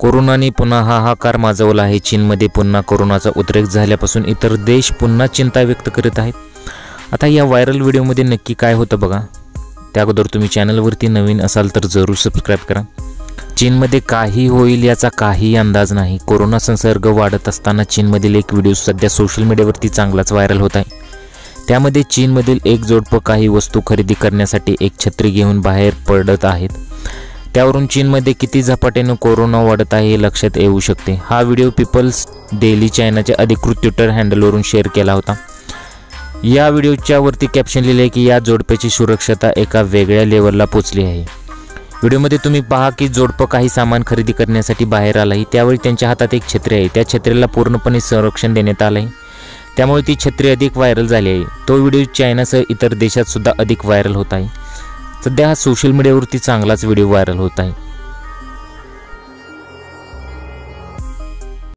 कोरोनाने पुन्हा हाहाकार माजवला आहे। चीनमध्ये पुन्हा कोरोनाचा उद्रेक झाल्यापासून इतर देश पुन्हा चिंता व्यक्त करत आहेत। आता या व्हायरल व्हिडिओमध्ये नक्की काय होतं बघा। त्या अगोदर तुम्ही चॅनलवरती नवीन असाल तर जरूर सबस्क्राइब करा। चीनमध्ये काही होईल याचा काही अंदाज नाही। कोरोना संसर्ग वाढत असताना चीनमधील एक व्हिडिओ सध्या सोशल मीडियावरती चांगलाच व्हायरल होत आहे। त्यामध्ये चीनमधील एक जोडपं काही वस्तू खरेदी करण्यासाठी एक छत्री घेऊन बाहेर पडत आहेत। त्यावरून चीनमध्ये किती झपाट्याने कोरोना वाढत आहे हे लक्षात येऊ शकते। हा व्हिडिओ पीपल्स डेली चायनाच्या अधिकृत ट्विटर हँडलवरून शेअर केला होता। या व्हिडिओच्या वरती कॅप्शन लिहिले आहे की या जोडप्याची सुरक्षता एका वेगळ्या लेवलला पोहोचली आहे। व्हिडिओमध्ये तुम्ही पहा की जोडपं काही सामान खरेदी करण्यासाठी बाहेर आलं आहे। त्यावेळी त्यांच्या हातात एक छत्री आहे। त्या छत्रीला पूर्णपणे संरक्षण देण्यात आलं आहे, त्यामुळे ती छत्री अधिक व्हायरल झाली आहे। तो व्हिडिओ चायनासह इतर देशात सुद्धा अधिक व्हायरल होत आहे। सध्या हा सोशल मीडियावरती चांगलाच व्हिडिओ व्हायरल होत आहे।